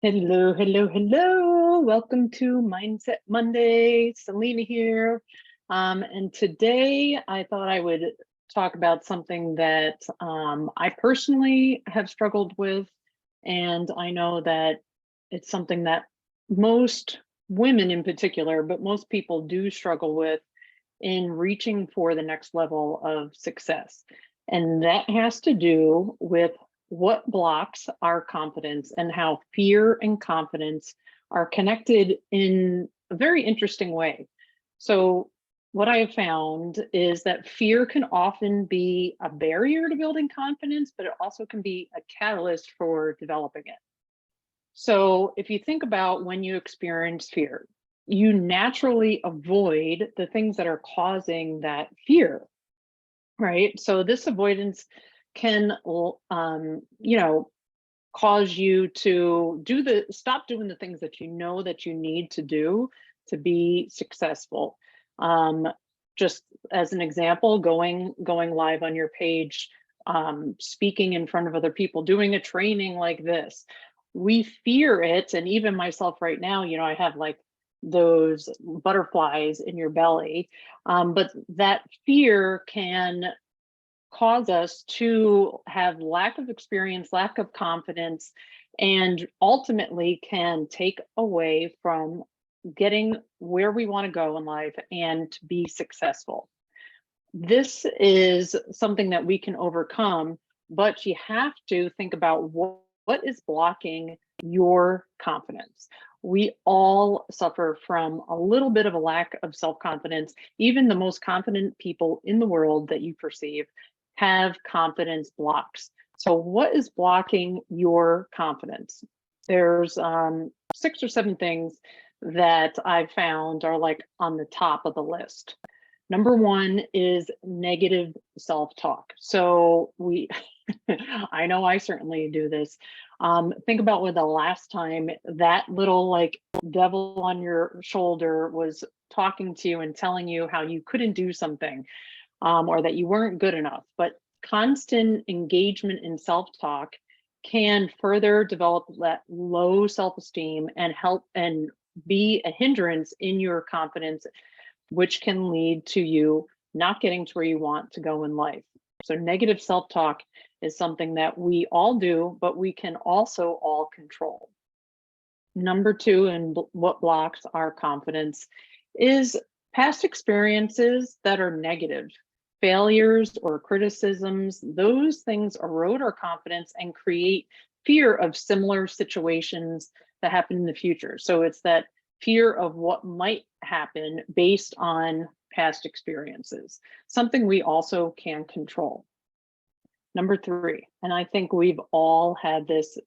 Hello, hello, hello. Welcome to Mindset Monday. Selena here. And today I thought I would talk about something that I personally have struggled with. And I know that it's something that most women in particular, but most people do struggle with in reaching for the next level of success. And that has to do with what blocks our confidence and how fear and confidence are connected in a very interesting way. So, what I have found is that fear can often be a barrier to building confidence, but it also can be a catalyst for developing it. So if you think about when you experience fear, you naturally avoid the things that are causing that fear, right? So this avoidance can, cause you to stop doing the things that you know that you need to do to be successful. Um, just as an example, going live on your page, speaking in front of other people, doing a training like this. We fear it, and even myself right now, I have like those butterflies in your belly, but that fear can cause us to have lack of experience, lack of confidence, and ultimately can take away from getting where we want to go in life and to be successful. This is something that we can overcome, but you have to think about what is blocking your confidence. We all suffer from a little bit of a lack of self-confidence. Even the most confident people in the world that you perceive have confidence blocks. So what is blocking your confidence? There's 6 or 7 things that I've found are like on the top of the list. Number one is negative self-talk. So I know I certainly do this. Think about when the last time that little like devil on your shoulder was talking to you and telling you how you couldn't do something, or that you weren't good enough. But constant engagement in self-talk can further develop that low self-esteem and help and be a hindrance in your confidence, which can lead to you not getting to where you want to go in life. So negative self-talk is something that we all do, but we can also all control. Number two, and what blocks our confidence is past experiences that are negative. Failures or criticisms, those things erode our confidence and create fear of similar situations that happen in the future. So it's that fear of what might happen based on past experiences, something we also can control. Number three, and I think we've all had this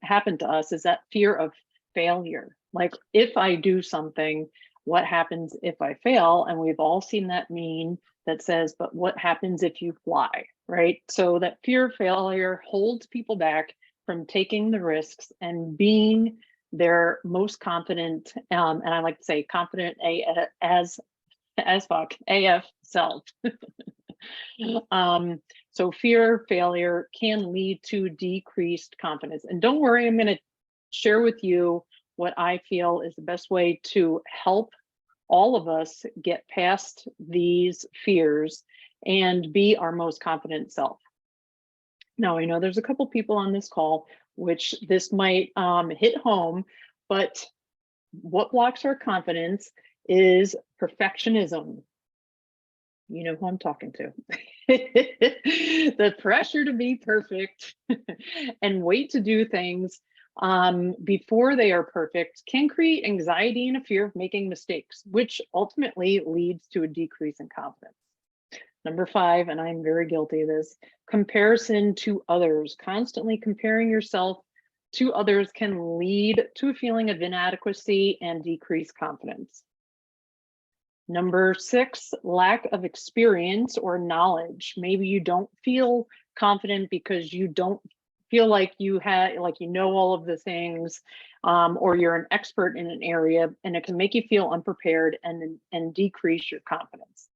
happen to us, is that fear of failure. Like, if I do something, what happens if I fail? And we've all seen that meme that says, but what happens if you fly, right? So that fear of failure holds people back from taking the risks and being their most confident, and I like to say confident as fuck AF self. So fear of failure can lead to decreased confidence. And don't worry, I'm going to share with you what I feel is the best way to help all of us get past these fears and be our most confident self. Now, I know there's a couple people on this call which this might hit home, but what blocks our confidence is perfectionism. You know who I'm talking to. The pressure to be perfect and wait to do things before they are perfect can create anxiety and a fear of making mistakes, which ultimately leads to a decrease in confidence. Number five, and I'm very guilty of this, comparison to others. Constantly comparing yourself to others can lead to a feeling of inadequacy and decreased confidence. Number six, lack of experience or knowledge. Maybe you don't feel confident because you don't feel like you know all of the things, or you're an expert in an area, and it can make you feel unprepared and decrease your confidence.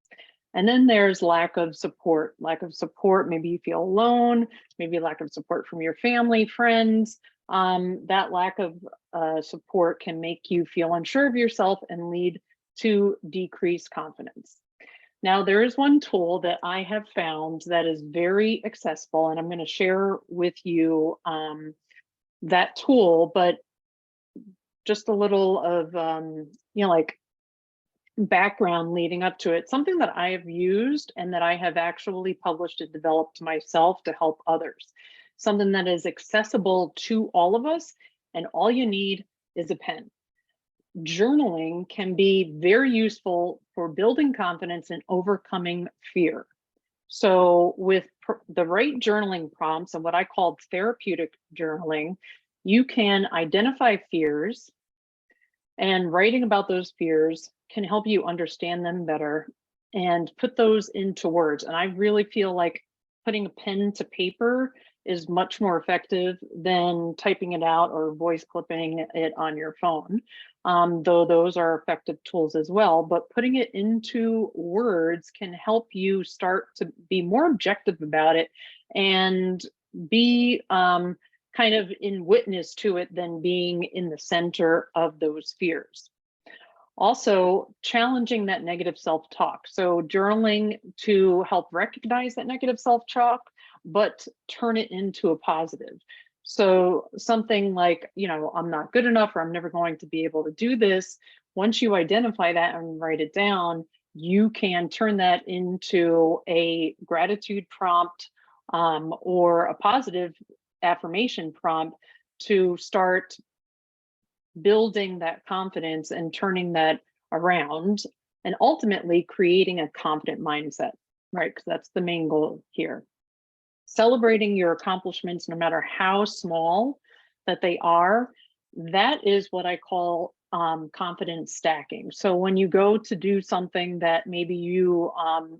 And then there's lack of support. Maybe you feel alone, maybe lack of support from your family, friends, that lack of support can make you feel unsure of yourself and lead to decreased confidence. Now, there is one tool that I have found that is very accessible, and I'm going to share with you that tool, but just a little of, like background leading up to it, something that I have used and that I have actually published and developed myself to help others, something that is accessible to all of us, and all you need is a pen. Journaling can be very useful for building confidence and overcoming fear. So with the right journaling prompts and what I call therapeutic journaling, you can identify fears, and writing about those fears can help you understand them better and put those into words. And I really feel like putting a pen to paper is much more effective than typing it out or voice clipping it on your phone, though those are effective tools as well. But putting it into words can help you start to be more objective about it and be kind of in witness to it than being in the center of those fears. Also, challenging that negative self-talk. So journaling to help recognize that negative self-talk, but turn it into a positive. So something like, I'm not good enough, or I'm never going to be able to do this. Once you identify that and write it down, you can turn that into a gratitude prompt or a positive affirmation prompt to start building that confidence and turning that around, and ultimately creating a confident mindset, right? Because that's the main goal here. Celebrating your accomplishments, no matter how small that they are, that is what I call confidence stacking. So when you go to do something that maybe you,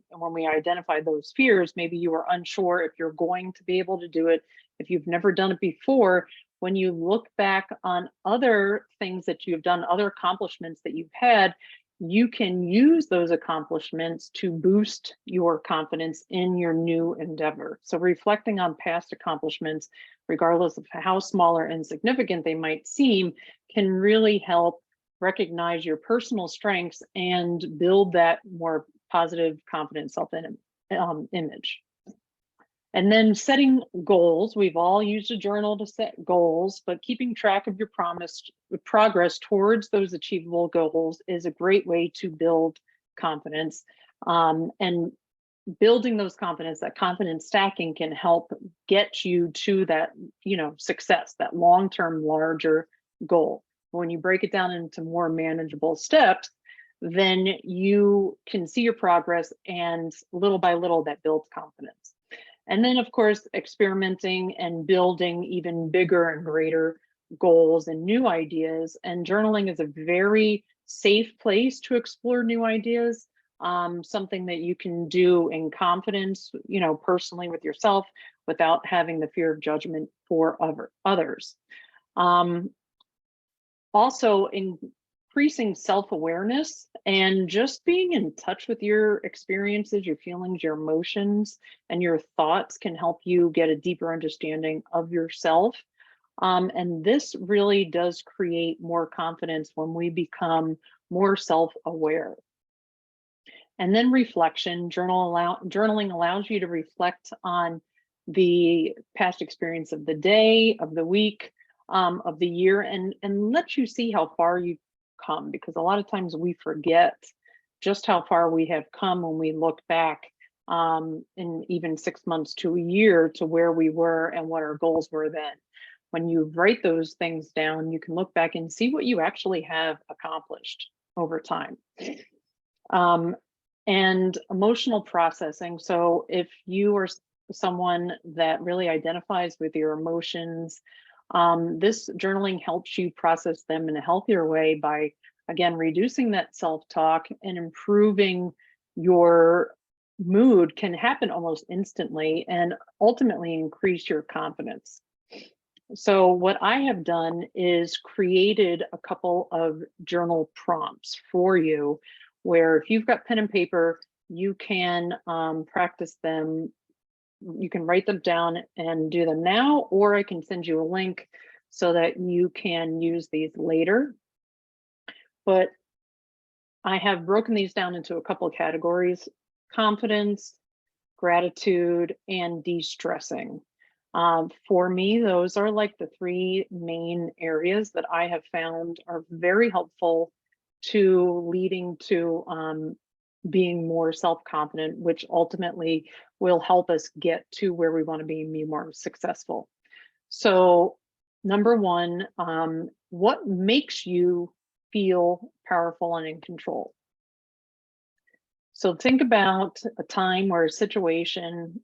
when we identify those fears, maybe you are unsure if you're going to be able to do it, if you've never done it before, when you look back on other things that you've done, other accomplishments that you've had, you can use those accomplishments to boost your confidence in your new endeavor. So reflecting on past accomplishments, regardless of how small or insignificant they might seem, can really help recognize your personal strengths and build that more positive, confident self-image. And then setting goals. We've all used a journal to set goals, but keeping track of your progress towards those achievable goals is a great way to build confidence. And building those confidence, that confidence stacking, can help get you to that, success, that long-term larger goal. When you break it down into more manageable steps, then you can see your progress, and little by little that builds confidence. And then, of course, experimenting and building even bigger and greater goals and new ideas. And journaling is a very safe place to explore new ideas, something that you can do in confidence, personally with yourself, without having the fear of judgment for others. Also, increasing self-awareness and just being in touch with your experiences, your feelings, your emotions, and your thoughts can help you get a deeper understanding of yourself. And this really does create more confidence when we become more self-aware. And then reflection. Journaling allows you to reflect on the past experience of the day, of the week, of the year, and let you see how far you've come, because a lot of times we forget just how far we have come when we look back in even 6 months to a year to where we were and what our goals were then. When you write those things down, you can look back and see what you actually have accomplished over time. And emotional processing. So if you are someone that really identifies with your emotions, this journaling helps you process them in a healthier way by, again, reducing that self-talk and improving your mood. Can happen almost instantly and ultimately increase your confidence. So what I have done is created a couple of journal prompts for you, where if you've got pen and paper, you can practice them. You can write them down and do them now, or I can send you a link so that you can use these later. But I have broken these down into a couple of categories: confidence, gratitude, and de-stressing. For me, those are like the three main areas that I have found are very helpful to leading to being more self-confident, which ultimately will help us get to where we want to be more successful. So, number one, what makes you feel powerful and in control? So think about a time or a situation,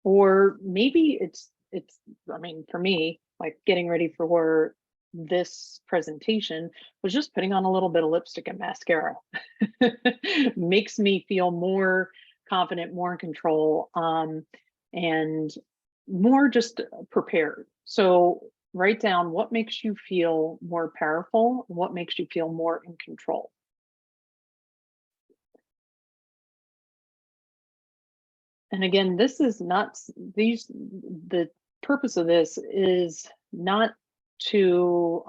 or maybe it's I mean, for me, like getting ready for this presentation was just putting on a little bit of lipstick and mascara. Makes me feel more confident, more in control, and more just prepared. So write down what makes you feel more powerful, what makes you feel more in control. And again, this is not the purpose of this is not to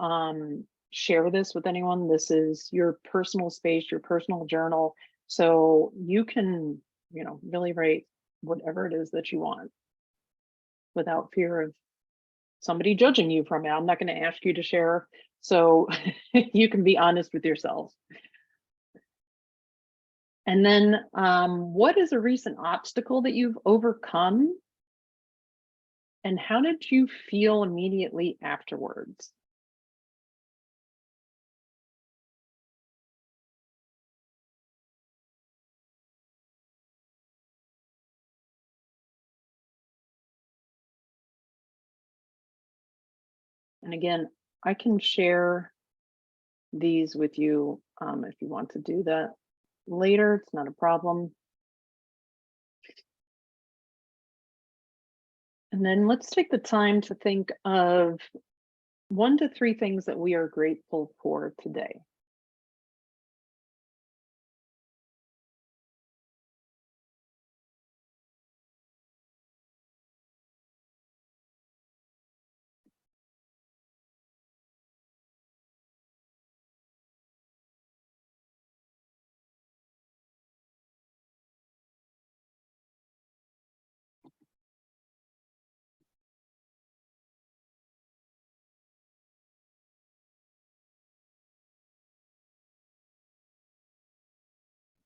share this with anyone. This is your personal space, your personal journal. So you can, really write whatever it is that you want without fear of somebody judging you from it. I'm not going to ask you to share. So you can be honest with yourself. And then what is a recent obstacle that you've overcome? And how did you feel immediately afterwards? And again, I can share these with you if you want to do that later. It's not a problem. And then let's take the time to think of 1 to 3 things that we are grateful for today.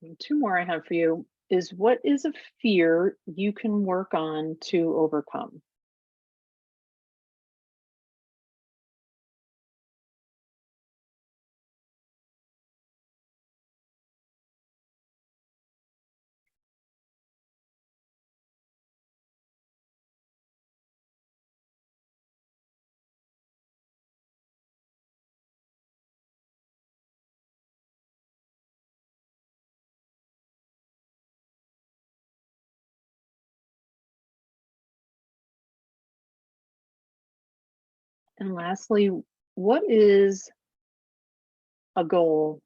And 2 more I have for you is, what is a fear you can work on to overcome? And lastly, what is a goal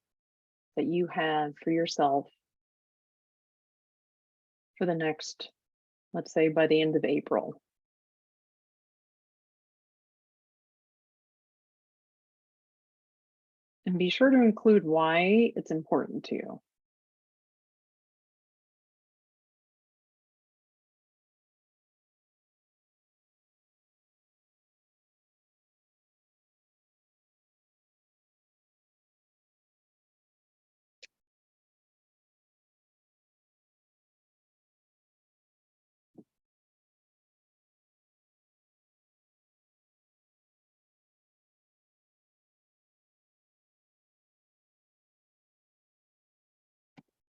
that you have for yourself for the next, let's say, by the end of April? And be sure to include why it's important to you.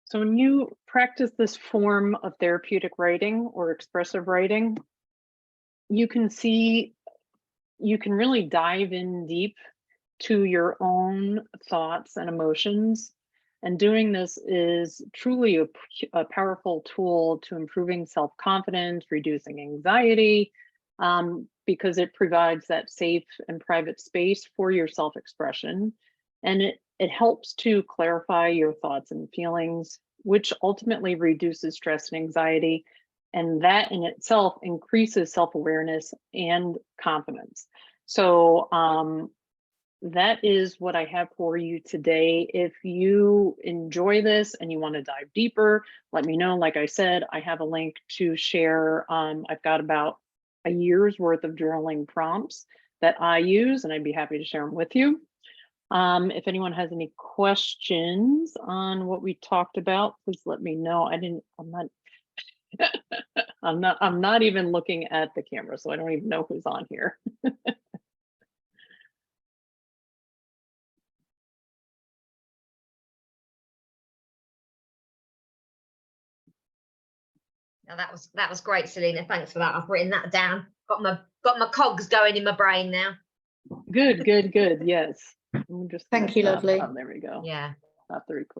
So when you practice this form of therapeutic writing or expressive writing, you can see, you can really dive in deep to your own thoughts and emotions. And doing this is truly a powerful tool to improving self-confidence, reducing anxiety, because it provides that safe and private space for your self-expression. And it helps to clarify your thoughts and feelings, which ultimately reduces stress and anxiety. And that in itself increases self-awareness and confidence. So that is what I have for you today. If you enjoy this and you want to dive deeper, let me know. Like I said, I have a link to share. I've got about a year's worth of journaling prompts that I use, and I'd be happy to share them with you. If anyone has any questions on what we talked about, please let me know. I'm not even looking at the camera, so I don't even know who's on here. Now that was great, Selena. Thanks for that. I've written that down. Got my cogs going in my brain now. Good. Yes. Thank you, lovely. Oh, there we go. Yeah. Stop the recording.